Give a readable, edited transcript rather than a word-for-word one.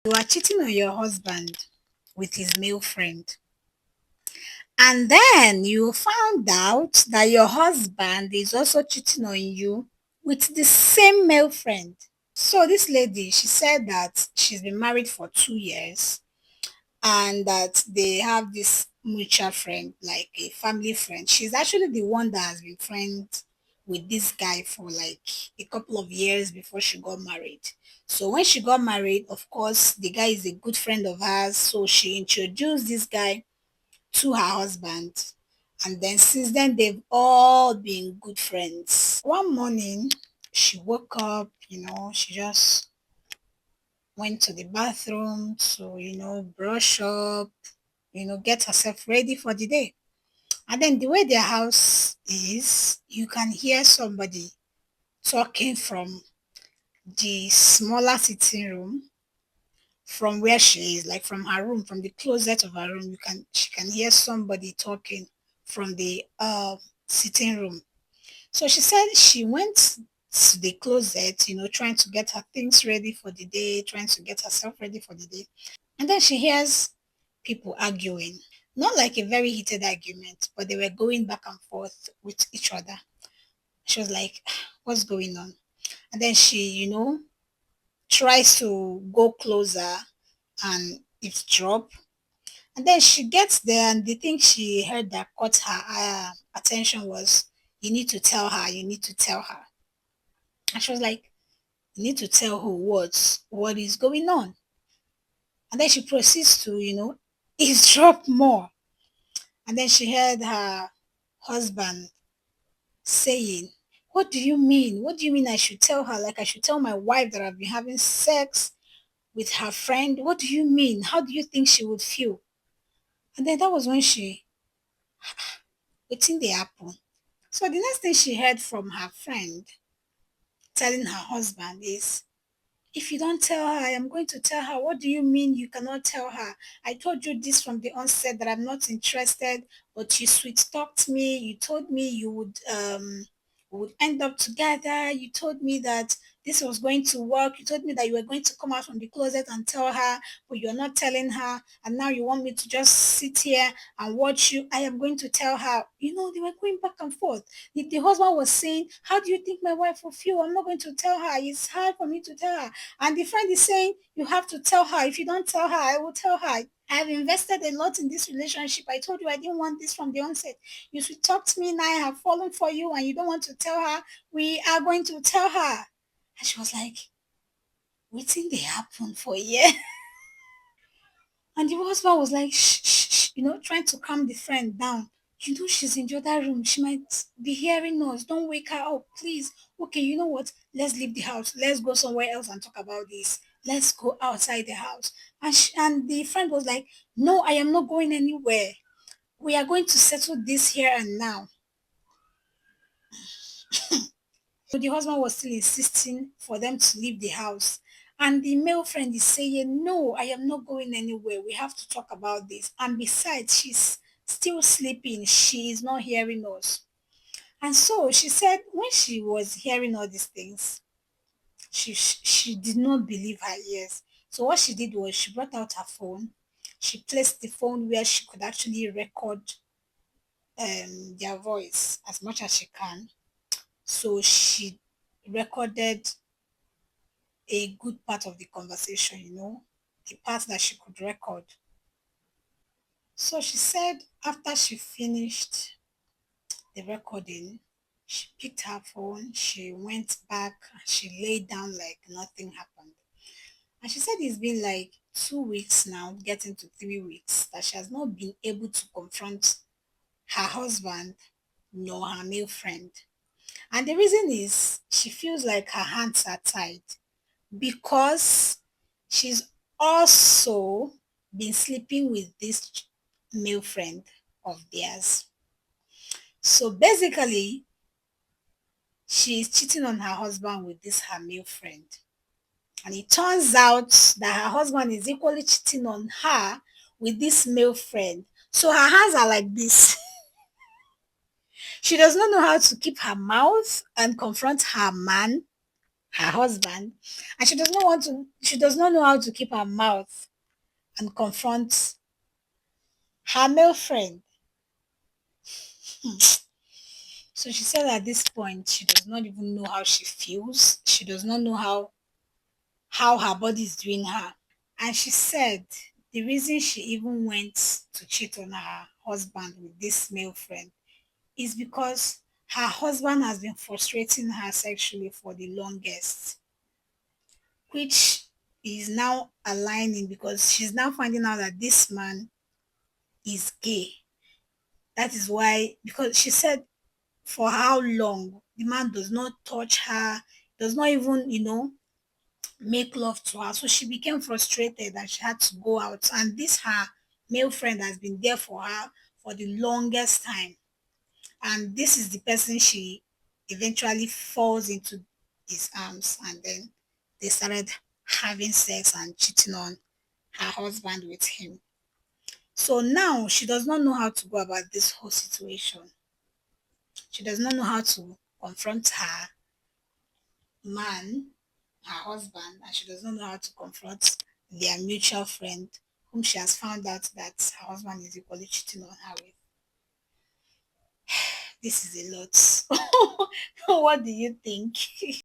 You are cheating on your husband with his male friend. And then you found out that your husband is also cheating on you with the same male friend. So this lady, she said that she's been married for 2 years and that they have this mutual friend, like a family friend. She's actually the one that has been friends with this guy for like a couple of years before she got married. So when she got married, of course, the guy is a good friend of hers. So she introduced this guy to her husband. And then since then, they've all been good friends. One morning, she woke up, she just went to the bathroom to, brush up, get herself ready for the day. And then the way their house is, you can hear somebody talking from the smaller sitting room from where she is, like from her room, from the closet of her room. She can hear somebody talking from the sitting room. So she said she went to the closet, trying to get her things ready for the day, trying to get herself ready for the day. And then she hears people arguing. Not like a very heated argument, but they were going back and forth with each other. She was like, what's going on? And then she, tries to go closer and eavesdrop. And then she gets there, and the thing she heard that caught her attention was, you need to tell her, you need to tell her. And she was like, you need to tell her what is going on. And then she proceeds to, eavesdrop more. And then she heard her husband saying, what do you mean? What do you mean I should tell her? Like I should tell my wife that I've been having sex with her friend? What do you mean? How do you think she would feel? And then that was when she, waiting the happen. So the next thing she heard from her friend telling her husband is, if you don't tell her, I am going to tell her. What do you mean you cannot tell her? I told you this from the onset that I'm not interested, but you sweet talked me. You told me you would end up together. You told me that this was going to work. You told me that you were going to come out from the closet and tell her, but you're not telling her. And now you want me to just sit here and watch you. I am going to tell her. They were going back and forth. The husband was saying, how do you think my wife will feel? I'm not going to tell her. It's hard for me to tell her. And the friend is saying, you have to tell her. If you don't tell her, I will tell her. I have invested a lot in this relationship. I told you I didn't want this from the onset. You should talk to me now. I have fallen for you and you don't want to tell her. We are going to tell her. And she was like, waiting they happen for a year. And the husband was like, shh, shh, shh, trying to calm the friend down. She's in the other room. She might be hearing us. Don't wake her up, please. Okay, you know what? Let's leave the house. Let's go somewhere else and talk about this. Let's go outside the house. And the friend was like, no, I am not going anywhere. We are going to settle this here and now. So the husband was still insisting for them to leave the house. And the male friend is saying, no, I am not going anywhere. We have to talk about this. And besides, she's still sleeping. She is not hearing us. And so she said when she was hearing all these things, she did not believe her ears. So what she did was she brought out her phone. She placed the phone where she could actually record their voice as much as she can. So she recorded a good part of the conversation, the part that she could record. So she said after she finished the recording, she picked her phone, she went back, and she laid down like nothing happened. And she said it's been like 2 weeks now, getting to 3 weeks, that she has not been able to confront her husband nor her male friend. And the reason is she feels like her hands are tied because she's also been sleeping with this male friend of theirs. So basically, she is cheating on her husband with this her male friend. And it turns out that her husband is equally cheating on her with this male friend. So her hands are like this. She does not know how to keep her mouth and confront her man. her husband, and she does not know how to keep her mouth and confront her male friend. So she said at this point she does not even know how she feels. She does not know how her body is doing her. And she said the reason she even went to cheat on her husband with this male friend is because her husband has been frustrating her sexually for the longest, which is now aligning because she's now finding out that this man is gay. That is why, because she said for how long the man does not touch her, does not even, make love to her. So she became frustrated that she had to go out. And this her male friend has been there for her for the longest time. And this is the person she eventually falls into his arms, and then they started having sex and cheating on her husband with him. So now she does not know how to go about this whole situation. She does not know how to confront her man, her husband, and she does not know how to confront their mutual friend, whom she has found out that her husband is equally cheating on her with. This is a lot. What do you think?